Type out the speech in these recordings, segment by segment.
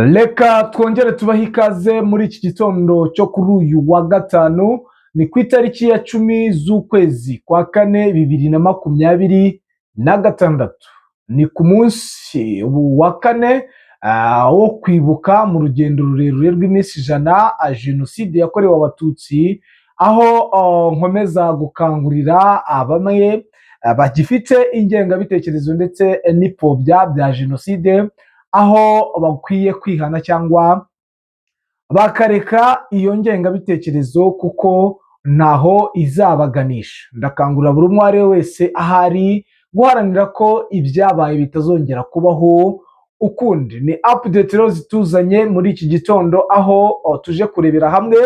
Reka twongere tubahe ikaze muri iki gitondo cyo kuri uyu wa gatanu, ni ku itariki ya 10 z'ukwezi kwa kane 2026. Ni ku munsi wa kane wo kwibuka mu rugendo rurerure rw'iminsi 100 jenoside yakorewe abatutsi, aho nkomeza gukangurira bamwe bagifite ingengabitekerezo ndetse n'ipfobya bya jenoside, aho bakwiye kwihana cyangwa bakareka iyo ngengabitekerezo kuko ntaho izabaganisha. Ndakangurira buri umwe uwo ari we wese ahari guharanira ko ibyabaye bitazongera kubaho ukundi. Ni update rero zituzanye muri iki gitondo, aho tuje kurebera hamwe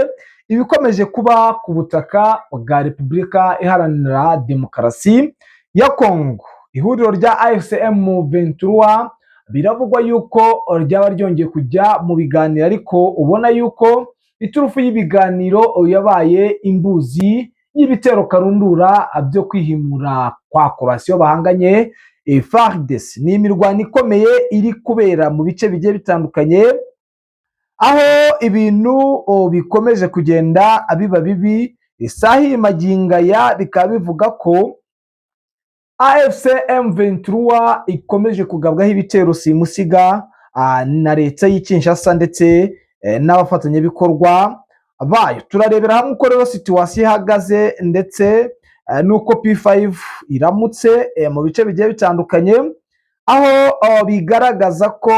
ibikomeje kuba ku butaka bwa Repubulika Iharanira Demokarasi ya Kongo. Ihuriro rya AFC/M23 biravugwa yuko ryaba ryongeye kujya mu biganiro, ariko ubona yuko iturufu y'ibiganiro yabaye imbuzi y'ibitero karundura byo kwihimura kwa Korasiyo bahanganye FARDC. Ni imirwano ikomeye iri kubera mu bice bigiye bitandukanye, aho ibintu bikomeje kugenda biba bibi. Isahi magingaya bikaba bivuga ko AFC/M23 ikomeje kugabwaho ibitero simusiga na leta y'Kinshasa ndetse n'abafatanyabikorwa bayo. Turarebera hamwe uko rero situation ihagaze ndetse nuko P5 iramutse mu bice bigiye bitandukanye, aho bigaragaza ko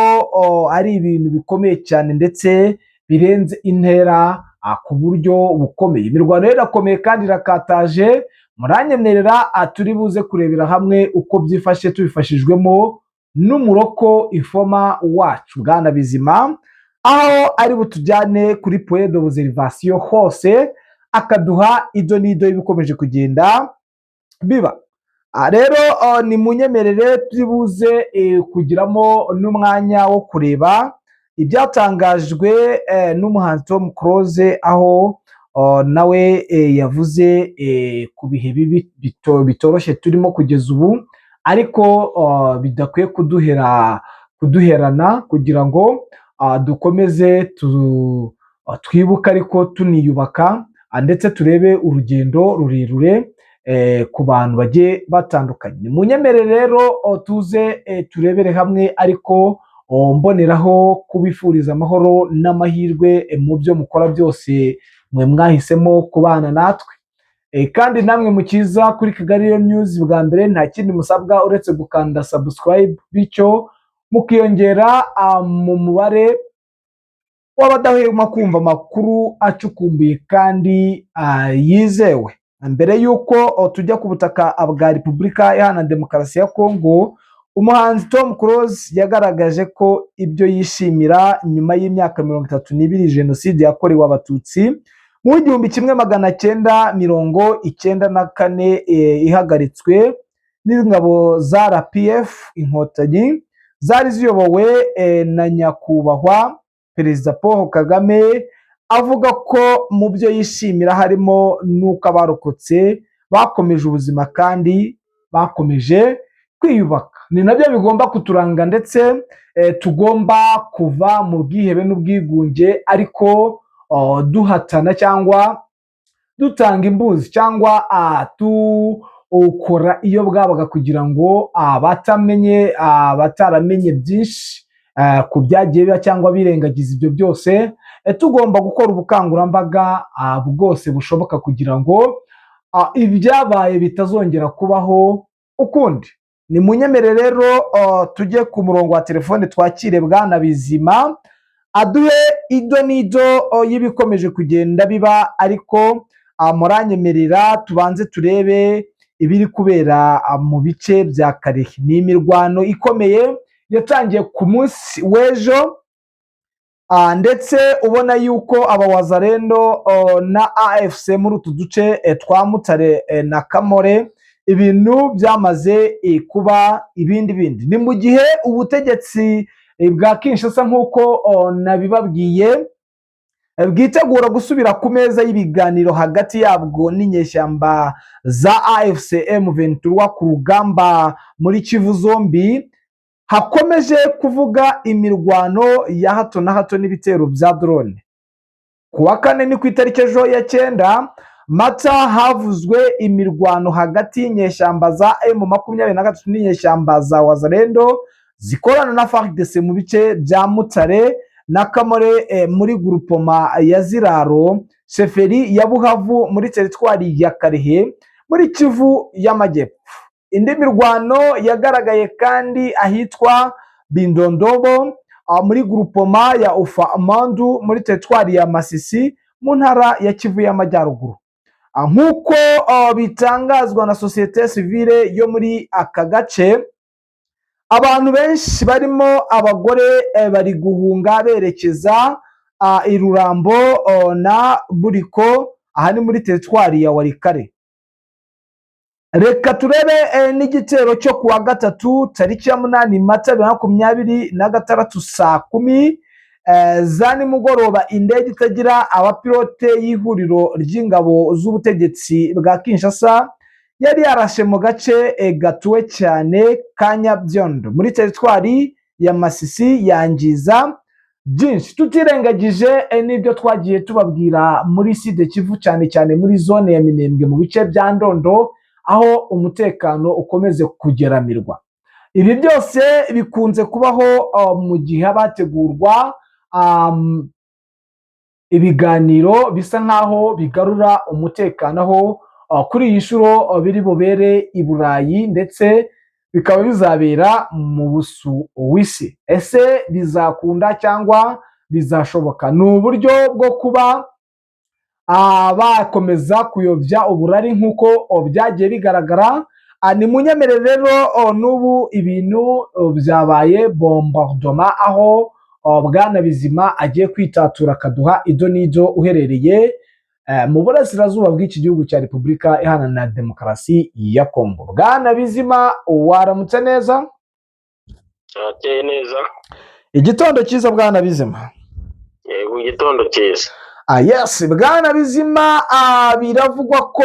ari ibintu bikomeye cyane ndetse birenze intera ku buryo bukomeye. Imirwano rero irakomeye kandi irakataje. Muranyemerera turi buze kurebera hamwe uko byifashe tubifashijwemo n'umuroko ifoma wacu Bwana Bizima, aho ari butujyane kuri point d'observation hose akaduha ido n'ido y'ibikomeje kugenda biba. Rero ni munyemerere turi buze kugiramo n'umwanya wo kureba ibyatangajwe n'umuhanzi Tom Close, aho nawe yavuze ku bihe bibi bitoroshye turimo kugeza ubu, ariko bidakwiye kuduherana kugira ngo dukomeze twibuke ariko tuniyubaka, ndetse turebe urugendo rurerure ku bantu bagiye batandukanye. Munyemere rero tuze turebere hamwe, ariko mboneraho kubifuriza amahoro n'amahirwe mu byo mukora byose, mwe mwahisemo kubana natwe. Kandi namwe mukiza kuri Kigali News bwa mbere, nta kindi musabwa uretse gukanda subscribe, bityo mukiyongera mu mubare w'abadahwema kumva amakuru acukumbuye kandi yizewe. Mbere yuko tujya ku butaka bwa Repubulika Iharanira Demokarasi ya Kongo, umuhanzi Tom Close yagaragaje ko ibyo yishimira nyuma y'imyaka 32 jenoside yakorewe abatutsi mu 1994 ihagaritswe n'ingabo za RPF Inkotanyi zari ziyobowe na nyakubahwa Perezida Paul Kagame, avuga ko mu byo yishimira harimo n'uko abarokotse bakomeje ubuzima kandi bakomeje kwiyubaka. Ni nabyo bigomba kuturanga, ndetse tugomba kuva mu bwihebe n'ubwigunge, ariko duhatana cyangwa dutanga imbuzi cyangwa tukora iyo bwabaga kugira ngo bataramenye byinshi ku byagiye biba cyangwa birengagiza ibyo byose, tugomba gukora ubukangurambaga bwose bushoboka kugira ngo ibyabaye bitazongera kubaho ukundi. Ni munyemere rero tujye ku murongo wa telefone twakire Bwana Bizima aduhe ido n'ido y'ibikomeje kugenda biba, ariko muranyemerera tubanze turebe ibiri kubera mu bice bya Karehe. Ni imirwano ikomeye yatangiye ku munsi w'ejo, ndetse ubona yuko abawazarendo na AFC muri utu duce twa Mutare na Kamore ibintu byamaze kuba ibindi. Ni mu gihe ubutegetsi bwa Kinshasa nk'uko nabibabwiye bwitegura gusubira ku meza y'ibiganiro hagati yabwo n'inyeshyamba za AFC/M23 ku rugamba muri Kivu zombi, hakomeje kuvuga imirwano ya hato na hato n'ibitero bya drone. Ku wa kane ni ku itariki ejo ya 9 Mata havuzwe imirwano hagati y'inyeshyamba za M23 n'inyeshyamba za Wazalendo zikorana na FARDC mu bice bya Mutare na Kamore muri grupoma ya Ziraro, sheferi ya Buhavu muri teritwari ya Karehe muri Kivu y'Amajyepfo. Indi mirwano yagaragaye kandi ahitwa Bindondobo muri grupoma ya Ufamandu muri teritwari ya Masisi mu ntara ya Kivu y'Amajyaruguru. Nk'uko bitangazwa na sosiyete sivile yo muri aka gace, abantu benshi barimo abagore bari guhunga berekeza i Rurambo na Buriko, aha ni muri teritwari ya Warikare. Reka turebe n'igitero cyo kuwa gatatu tariki ya 8 Mata 2026 saa 10 za nimugoroba, indege itagira abapilote y'ihuriro ry'ingabo z'ubutegetsi bwa Kinshasa yari yarashe mu gace gatuwe cyane ka Nyabyondo muri teritwari ya Masisi, yangiza byinshi. Tutirengagije n'ibyo twagiye tubabwira muri Sud Kivu, cyane cyane muri zone ya Minembwe mu bice bya Ndondo, aho umutekano ukomeze kugeramirwa. Ibi byose bikunze kubaho mu gihe habategurwa ibiganiro bisa nkaho bigarura umutekano, aho kuri iyi nshuro biri bubere i Burayi ndetse bikaba bizabera mu Busuwisi. Ese bizakunda cyangwa bizashoboka? Ni uburyo bwo kuba bakomeza kuyobya uburari nk'uko byagiye bigaragara. Ni munyemerere rero n'ubu ibintu byabaye bombardement, aho Bwana Bizima agiye kwitatura akaduha ido n'ido, uherereye mu burasirazuba bw'iki gihugu cya Repubulika Iharanira Demokarasi ya Kongo. Bwana Bizima, waramutse neza? Cyateye neza. Igitondo cyiza Bwana Bizima. Yego, igitondo cyiza. Yes, Bwana Bizima, biravugwa ko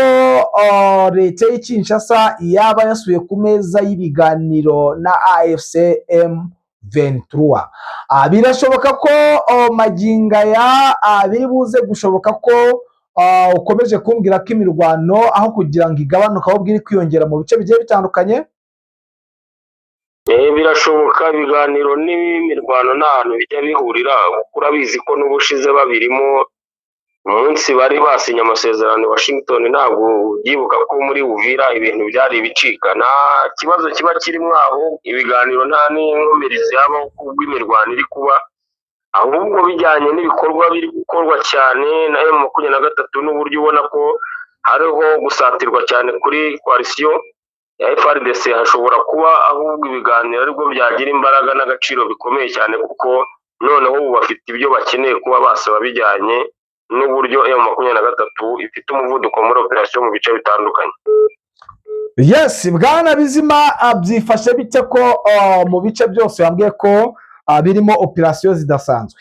leta y'i Kinshasa yaba yasuye ku meza y'ibiganiro na AFC M23. Birashoboka ko magingaya biri buze gushoboka ko ukomeje kumbwira ko imirwano aho kugira ngo igabanuke ahubwo iri kwiyongera mu bice bigiye bitandukanye? Birashoboka. Ibiganiro n'imirwano nta hantu bijya bihurira, kuko urabizi ko n'ubushize babirimo umunsi bari basinye amasezerano Washington, ntabwo yibuka ko muri Uvira ibintu byari bicika. Nta kibazo kiba kirimo aho, ibiganiro nta n'inkomerezi yabaho kubwo imirwano iri kuba, ahubwo bijyanye n'ibikorwa biri gukorwa cyane na M23 n'uburyo ubona ko hariho gusatirwa cyane kuri coalition ya FARDC. hashobora kuba ahubwo ibiganiro aribwo byagira imbaraga n'agaciro bikomeye cyane, kuko noneho ubu bafite ibyo bakeneye kuba basaba bijyanye n'uburyo M23 ifite umuvuduko muri operation mu bice bitandukanye. Yes, Bwana Bizima, byifashe bite ko mu bice byose wambwiye ko birimo operation zidasanzwe?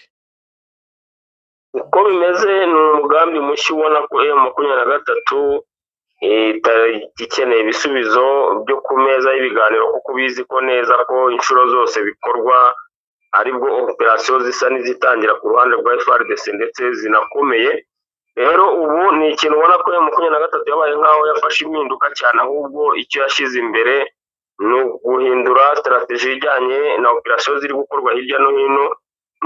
Uko bimeze ni umugambi mushya, ubona ko M23 ikeneye ibisubizo byo ku meza y'ibiganiro, kuko ubizi ko neza ko inshuro zose bikorwa aribwo operation zisa n'izitangira ku ruhande rwa FARDC ndetse zinakomeye. Rero ubu ni ikintu ubona ko M23 yabaye nkaho yafashe impinduka cyane, ahubwo icyo yashyize imbere ni guhindura strategy ijyanye na operation ziri gukorwa hirya no hino,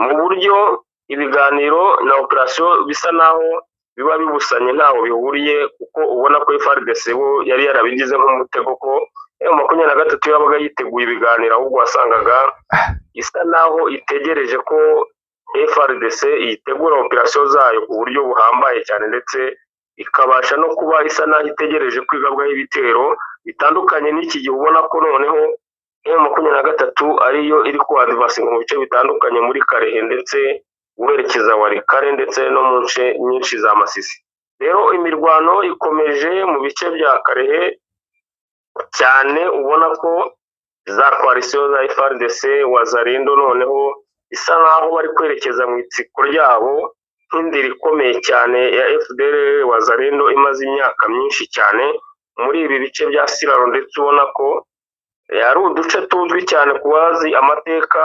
mu buryo ibiganiro na operation bisa naho biba bibusanye, ntaho bihuriye, kuko ubona ko FARDC bo yari yarabigize nk'umutego ko M23 yabaga yiteguye ibiganiro, ahubwo wasangaga isa naho itegereje ko FARDC yitegura operation zayo ku buryo buhambaye cyane, ndetse ikabasha no kuba isa naho itegereje kwigabwaho ibitero bitandukanye. N'iki gihe ubona ko noneho M23 ariyo iri ku advance mu bice bitandukanye muri Karehe ndetse werekeza Warikare ndetse no mu nce nyinshi za Masisi. Rero imirwano ikomeje mu bice bya Karehe cyane, ubona ko za coalition za FARDC Wazalendo noneho isa naho bari kwerekeza mu itsiko ryabo nk'indiri ikomeye cyane ya FDL Wazalendo imaze imyaka myinshi cyane muri ibi bice bya Siraro, ndetse ubona ko ari uduce tuzwi cyane ku bazi amateka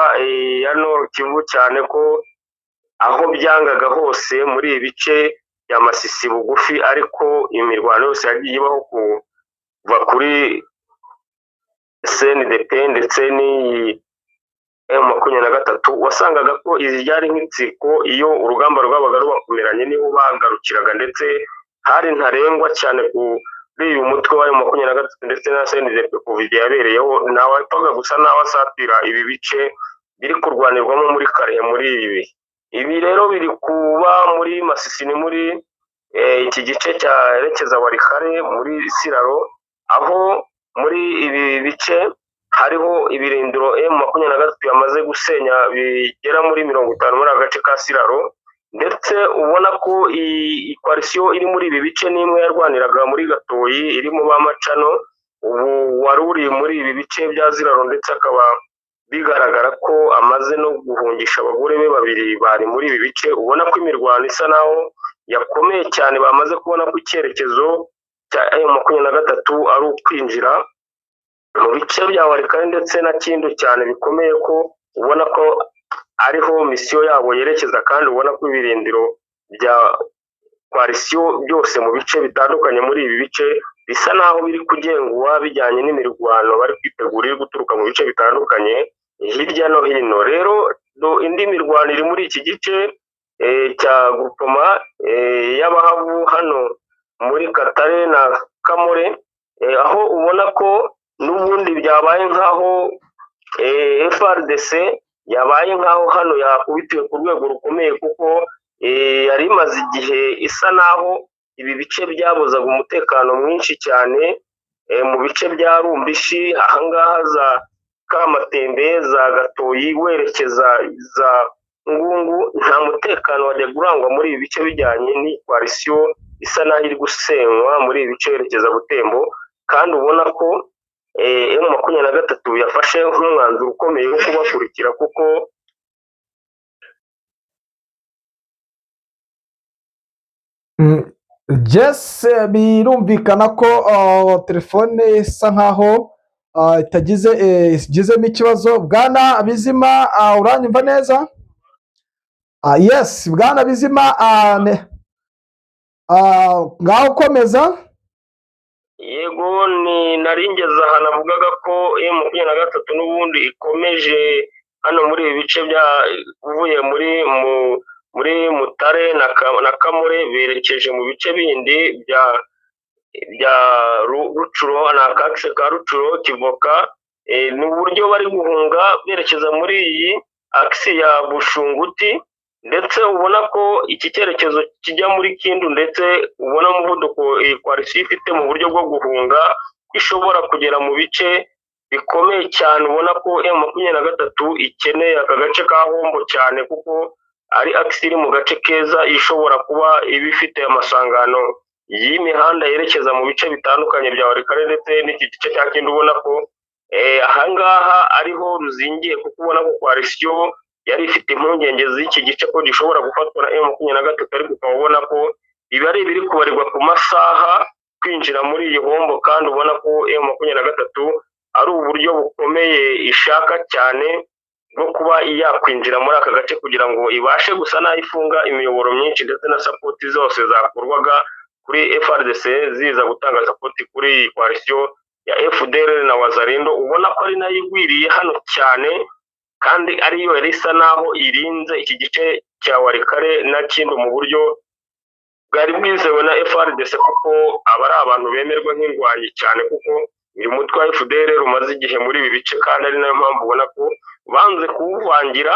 ya Nord Kivu cyane ko aho byangaga hose muri ibi bice bya Masisi bugufi, ariko imirwano yose yagiye ibaho kuva kuri CNDP ndetse n'iyi M23, wasangaga ko izi ryari nk'itsiko iyo urugamba rwabaga rubakomeranye niho bagarukiraga, ndetse hari ntarengwa cyane kuri uyu mutwe wa M23 ndetse na CNDP kuva igihe yabereyeho, ntawapfaga gusa naho asatira ibi bice biri kurwanirwamo muri Kare muri ibi. Ibi rero biri kuba muri Masisi, ni muri iki gice cyerekeza Walikale muri Siraro, aho muri ibi bice hariho ibirindiro M23 yamaze gusenya bigera muri 50 muri agace ka Siraro, ndetse ubona ko iyi coalition iri muri ibi bice n'imwe yarwaniraga muri Gatoyi irimo ba Macano, ubu wari uri muri ibi bice bya Siraro, ndetse akaba bigaragara ko amaze no guhungisha abagore be babiri bari muri ibi bice. Ubona ko imirwano isa naho yakomeye cyane, bamaze kubona ko icyerekezo cya M23 ari ukwinjira mu bice bya Walikale ndetse na Kindu cyane bikomeye, ko ubona ko ariho misiyo yabo yerekeza, kandi ubona ko ibirindiro bya coalition byose mu bice bitandukanye muri ibi bice bisa naho biri kugenguwa bijyanye n'imirwano bari kwitegurira guturuka mu bice bitandukanye hirya no hino. Rero indi mirwano iri muri iki gice cya Gupoma y'Abahavu hano muri Katare na Kamore, aho ubona ko n'ubundi byabaye nkaho FRDC yabaye nkaho hano yakubitiwe ku rwego rukomeye, kuko yari imaze igihe isa naho ibi bice byabuzaga umutekano mwinshi cyane mu bice bya Rumbishi, ahangaha za Kamatembe, za Gatoyi werekeza za Ngungu, nta mutekano wajyaga urangwa muri ibi bice bijyanye ni coalition isa naho iri gusenywa muri ibi bice werekeza Butembo. Kandi ubona ko M23 yafashe nk'umwanzuro ukomeye wo kubakurikira, kuko birumvikana ko telefone isa nkaho igizemo ikibazo. Bwana Bizima, uranyumva neza? Yes, Bwana Bizima, ngaho ukomeza. Yego, ni naringeze aha navugaga ko M23 n'ubundi ikomeje hano muri ibi bice bya uvuye muri Mutare na Kamure, berekeje mu bice bindi bya Rucuro na Kakse ka Rucuro Kivoka, ni uburyo bari guhunga berekeza muri iyi aksi ya Bushunguti, ndetse ubona ko iki cyerekezo kijya muri Kindu, ndetse ubona umuvuduko iyi coalition ifite mu buryo bwo guhunga ishobora kugera mu bice bikomeye cyane. Ubona ko M23 ikeneye aka gace ka Hombo cyane, kuko ari aksi iri mu gace keza ishobora kuba ibifite amasangano y'imihanda yerekeza mu bice bitandukanye bya Walikale ndetse n'iki gice cya Kindu. Ubona ko ahangaha ariho ruzingiye, kuko ubona ko coalition yari ifite impungenge z'iki gice ko gishobora gufatwa na M23, ariko ukaba ubona ko ibi ari ibiri kubarirwa ku masaha kwinjira muri iyi Hombo, kandi ubona ko M23 ari uburyo bukomeye ishaka cyane bwo kuba yakwinjira muri aka gace, kugira ngo ibashe gusa naho ifunga imiyoboro myinshi ndetse na sapoti zose zakorwaga kuri FRDC ziza gutanga sapoti kuri iyi coalition ya FDLR na Wazalendo. Ubona ko ari nayo igwiriye hano cyane, kandi ariyo yari isa naho irinze iki gice cya Walikale na Kindu mu buryo bwari bwizewe na FRDC, kuko aba ari abantu bemerwa nk'indwanyi cyane, kuko uyu mutwe wa FDLR umaze igihe muri ibi bice, kandi ari nayo mpamvu ubona ko banze kuwuvangira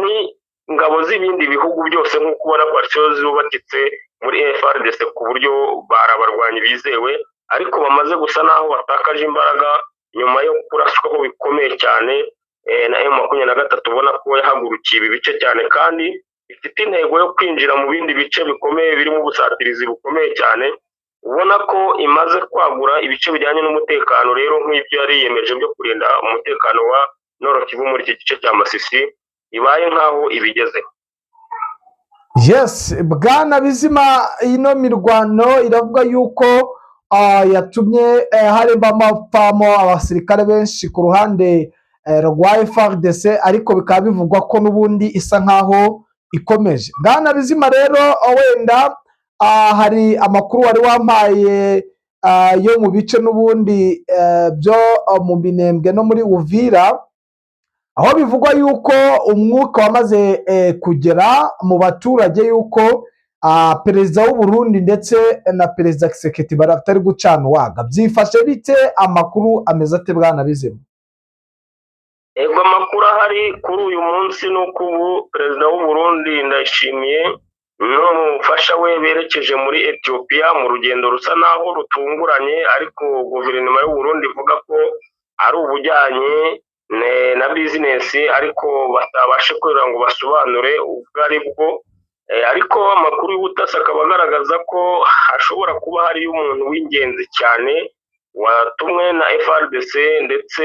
n'ingabo z'ibindi bihugu byose, nk'uko ubona coalition zubakitse muri FRDC ku buryo barabarwanyi bizewe, ariko bamaze gusa naho batakaje imbaraga nyuma yo kuraswaho bikomeye cyane na M23. Ubona ko yahagurukiye ibi bice cyane, kandi ifite intego yo kwinjira mu bindi bice bikomeye birimo ubusatirizi bukomeye cyane. Ubona ko imaze kwagura ibice bijyanye n'umutekano rero nk'ibyo yari yiyemeje byo kurinda umutekano wa Nord Kivu muri iki gice cya Masisi, ibaye nkaho ibigezeho. Yes, Bwana Bizima, ino mirwano iravuga yuko yatumye harimo abasirikare benshi ku ruhande rwa FARDC, ariko bikaba bivugwa ko n'ubundi isa nkaho ikomeje. Bwana Bizima rero, wenda hari amakuru wari wampaye yo mu bice n'ubundi byo mu Minembwe no muri Uvira, aho bivugwa yuko umwuka wamaze kugera mu baturage yuko perezida w'u Burundi ndetse na perezida Kisekedi batari gucana uwaga. Byifashe bite? Amakuru ameze ate Bwana Bizima? Ego, amakuru ahari kuri uyu munsi ni uko ubu perezida w'u Burundi Ndayishimiye n'umufasha we berekeje muri Ethiopia mu rugendo rusa naho rutunguranye, ariko guverinoma y'u Burundi ivuga ko ari ubujyanye na bizinesi, ariko batabashe kugira ngo basobanure ubwo ari bwo. Ariko amakuru y'ubutasi akaba agaragaza ko hashobora kuba hariyo umuntu w'ingenzi cyane watumwe na FARDC ndetse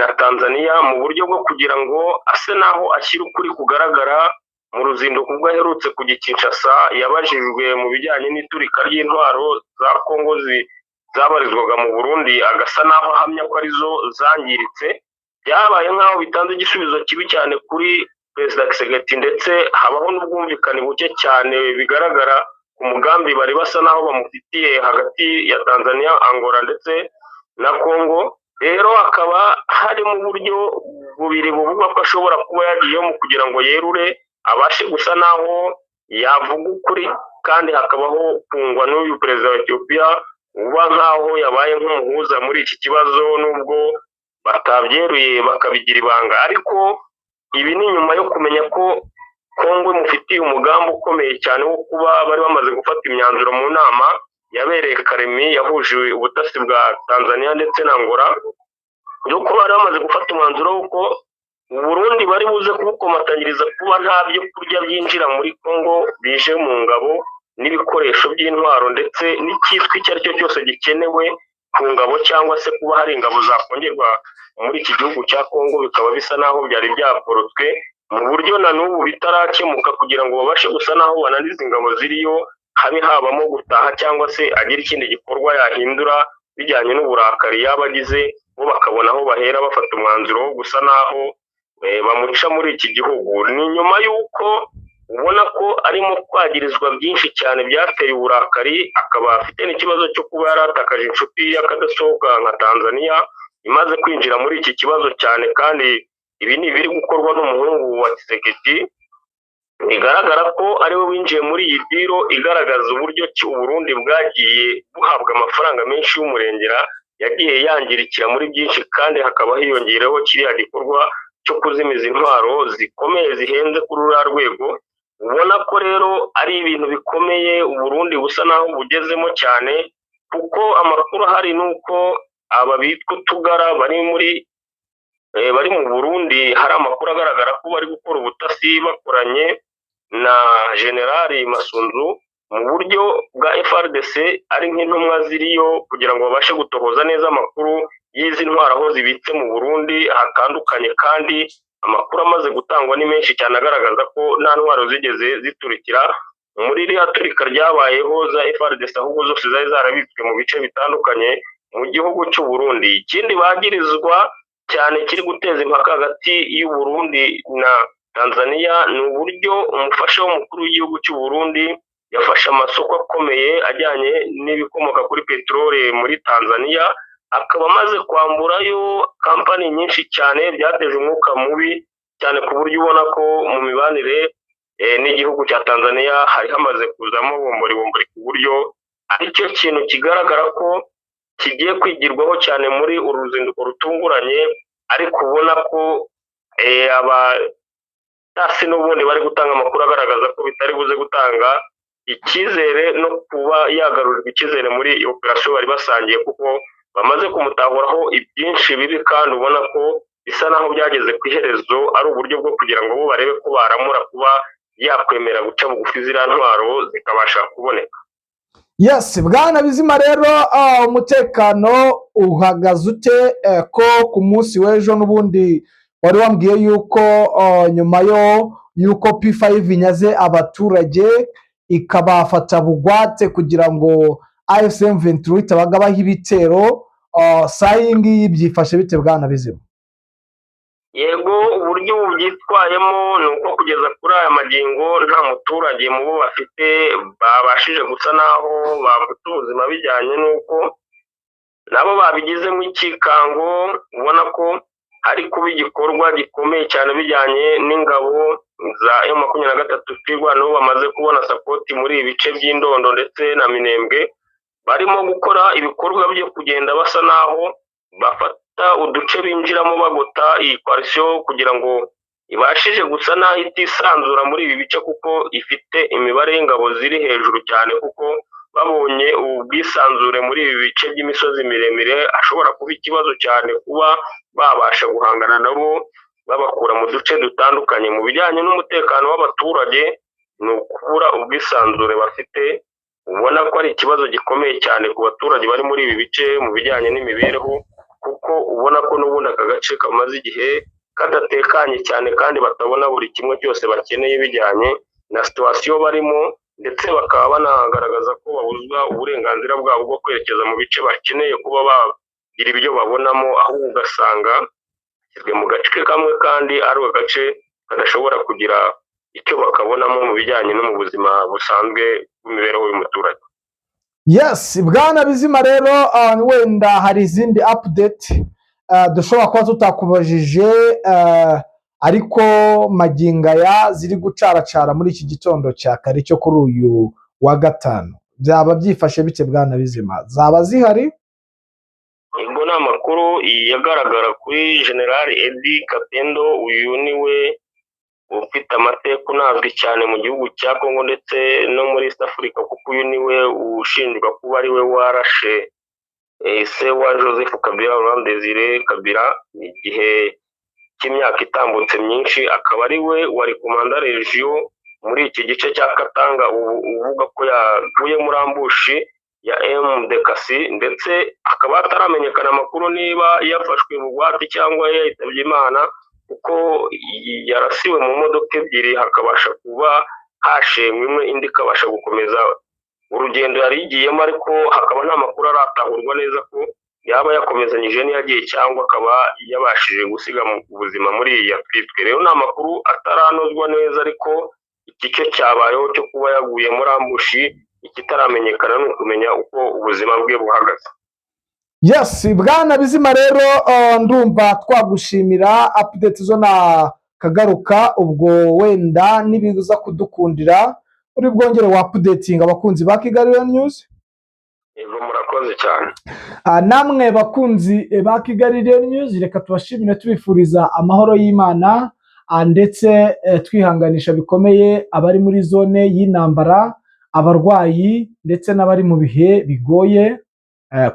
na Tanzania mu buryo bwo kugira ngo ase naho ashyira ukuri kugaragara mu ruzinduko ubwo aherutse kujya Kinshasa. Yabajijwe mu bijyanye n'iturika ry'intwaro za Kongo zabarizwaga mu Burundi, agasa naho ahamya ko arizo zangiritse. Byabaye nkaho bitanze igisubizo kibi cyane kuri perezida Kisekedi, ndetse habaho n'ubwumvikane buke cyane bigaragara ku mugambi bari basa naho bamufitiye hagati ya Tanzania, Angola ndetse na Kongo. Rero hakaba harimo uburyo bubiri buvugwa ko ashobora kuba yagiyemo kugira ngo yerure abashe gusa naho yavuga ukuri, kandi hakabaho kungwa n'uyu perezida wa Ethiopia uba nkaho yabaye nk'umuhuza muri iki kibazo, nubwo batabyeruye bakabigira ibanga. Ariko ibi ni nyuma yo kumenya ko Kongo imufitiye umugambi ukomeye cyane wo kuba bari bamaze gufata imyanzuro mu nama yabereye Karemi yahuje ubutasi bwa Tanzania ndetse na Angola, yuko bari bamaze gufata umwanzuro w'uko Burundi bari buze kubukomatanyiriza kuba nta byo kurya byinjira muri Kongo bije mu ngabo n'ibikoresho by'intwaro ndetse n'icyitwa icyo ari cyo cyose gikenewe ku ngabo, cyangwa se kuba hari ingabo zakongerwa muri iki gihugu cya Kongo. Bikaba bisa naho byari byaporotswe mu buryo na n'ubu bitarakemuka, kugira ngo babashe gusa naho bananiza ingabo ziriyo, habe habamo gutaha cyangwa se agira ikindi gikorwa yahindura bijyanye n'uburakari yaba agize, bo bakabona aho bahera bafata umwanzuro wo gusa naho bamuca muri iki gihugu. Ni nyuma y'uko ubona ko arimo kwagirizwa byinshi cyane byateye uburakari, akaba afite n'ikibazo cyo kuba yaratakaje inshuti y'akadasohoka nka Tanzania imaze kwinjira muri iki kibazo cyane, kandi ibi ni ibiri gukorwa n'umuhungu wa Kisekedi. Bigaragara ko ariwe winjiye muri iyi biro igaragaza uburyo ki Uburundi bwagiye buhabwa amafaranga menshi y'umurengera yagiye yangirikira muri byinshi, kandi hakaba hiyongereho kiriya gikorwa cyo kuzimiza intwaro zikomeye zihenze kuri uriya rwego. Ubona ko rero ari ibintu bikomeye Uburundi busa naho bugezemo cyane, kuko amakuru ahari ni uko aba bitwa utugara bari mu Burundi, hari amakuru agaragara ko bari gukora ubutasi bakoranye na Generali Masunzu mu buryo bwa FARDC, ari nk'intumwa ziriyo kugira ngo babashe gutohoza neza amakuru y'izi ntwaro aho zibitse mu Burundi hatandukanye. Kandi amakuru amaze gutangwa ni menshi cyane agaragaza ko nta ntwaro zigeze ziturikira muri iriya turika ryabayeho za FARDC, ahubwo zose zari zarabitswe mu bice bitandukanye mu gihugu cy'u Burundi. Ikindi bagirizwa cyane kiri guteza impaka hagati y'u Burundi na Tanzania ni uburyo umufasha w'umukuru w'igihugu cy'u Burundi yafashe amasoko akomeye ajyanye n'ibikomoka kuri peteroli muri Tanzania, akaba amaze kwamburayo kampani nyinshi cyane, byateje umwuka mubi cyane ku buryo ubona ko mu mibanire n'igihugu cya Tanzania hari hamaze kuzamo bombori ku buryo aricyo kintu kigaragara ko kigiye kwigirwaho cyane muri uru ruzinduko rutunguranye. Ariko ubona ko abatasi n'ubundi bari gutanga amakuru agaragaza ko bitari buze gutanga icyizere no kuba yagarurirwa icyizere muri iyo operasiyo bari basangiye, kuko bamaze kumutahuraho ibyinshi bibi, kandi ubona ko bisa naho byageze ku iherezo ari uburyo bwo kugira ngo bo barebe ko baramura kuba yakwemera guca bugufi ziriya ntwaro zikabasha kuboneka. Yes, Bwana Bizima rero umutekano uhagaze ute ko ku munsi w'ejo n'ubundi wari wambwiye yuko nyuma yuko P5 inyaze abaturage ikabafata bugwate kugira ngo AFC M23 itabagabaho ibitero saa iyi ngiyi byifashe bite Bwana Bizima? yego uburyo ubu byitwayemo ni uko kugeza kuri aya magingo nta muturage mu bo bafite babashije gusa naho bafite ubuzima bijyanye n'uko nabo babigizemo ikikango, ubona ko hari kuba igikorwa gikomeye cyane bijyanye n'ingabo za M23 twirwanaho bamaze kubona sapoti muri ibi bice by'Indondo ndetse na Minembwe, barimo gukora ibikorwa byo kugenda basa naho bafata uduce binjiramo bagota iyi coalition kugira ngo ibashije gusa naho itisanzura muri ibi bice kuko ifite imibare y'ingabo ziri hejuru cyane, kuko babonye ubwisanzure muri ibi bice by'imisozi miremire ashobora kuba ikibazo cyane kuba babasha guhangana nabo babakura mu duce dutandukanye. Mu bijyanye n'umutekano w'abaturage ni ukubura ubwisanzure bafite, ubona ko ari ikibazo gikomeye cyane ku baturage bari muri ibi bice mu bijyanye n'imibereho, kuko ubona ko n'ubundi aka gace kamaze igihe kadatekanye cyane kandi batabona buri kimwe cyose bakeneye bijyanye na situwasiyo barimo, ndetse bakaba banagaragaza ko babuzwa uburenganzira bwabo bwo kwerekeza mu bice bakeneye kuba bagira ibyo babonamo, ahubwo ugasanga bashyizwe mu gace kamwe kandi ari agace kadashobora kugira icyo bakabonamo mu bijyanye no mu buzima busanzwe bw'imibereho y'umuturage. Yes, Bwana Bizima rero wenda hari izindi update dushobora kuba tutakubajije ariko magingaya ziri gucaracara muri iki gitondo cya kare cyo kuri uyu wa gatanu, byaba byifashe bike Bwana Bizima? Zaba zihari? Ubwo ni amakuru yagaragara kuri General Edi Kapendo, uyu niwe ufite amateka unazwi cyane mu gihugu cya Congo ndetse no muri East Africa, kuko uyu niwe ushinjwa kuba ari we warashe se wa Joseph Kabila, Laurent Desire Kabila, igihe cy'imyaka itambutse myinshi, akaba ari we wari komanda region muri iki gice cya Katanga, uvuga ko yaguye muri ambushi ya MDKC, ndetse akaba ataramenyekana amakuru niba yafashwe bugwate cyangwa yitabye Imana, kuko yarasiwe mu modoka ebyiri hakabasha kuba hashemwe imwe, indi ikabasha gukomeza urugendo yari yigiyemo, ariko hakaba nta makuru aratahurwa neza ko yaba yakomezanyije n'iyagiye cyangwa akaba yabashije gusiga ubuzima muri iyi yatwitwe. Rero ni amakuru ataranozwa neza, ariko iki cyo cyabayeho cyo kuba yaguye muri ambushi, ikitaramenyekana ni ukumenya uko ubuzima bwe buhagaze. Yes, Bwana Bizima rero ndumva twagushimira update zo na kagaruka, ubwo wenda nibiza kudukundira uri bwongere wa updating abakunzi ba Kigali News. Yego, murakoze cyane. Namwe bakunzi ba Kigali News, reka tubashimire tubifuriza amahoro y'Imana ndetse twihanganisha bikomeye abari muri zone y'intambara, abarwayi ndetse n'abari mu bihe bigoye,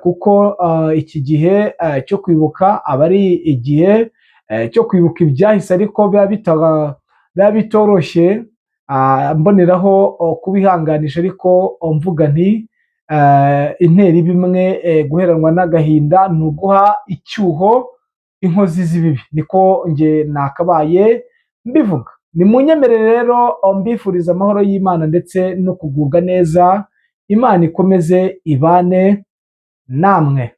kuko iki gihe cyo kwibuka abari igihe cyo kwibuka ibyahise, ariko biba bitoroshye, mboneraho kubihanganisha, ariko mvuga nti intera bimwe guheranwa n'agahinda ni uguha icyuho inkozi z'ibibi, niko nge nakabaye mbivuga. Ni munyemerere rero mbifuriza amahoro y'Imana ndetse no kugubwa neza, Imana ikomeze ibane namwe.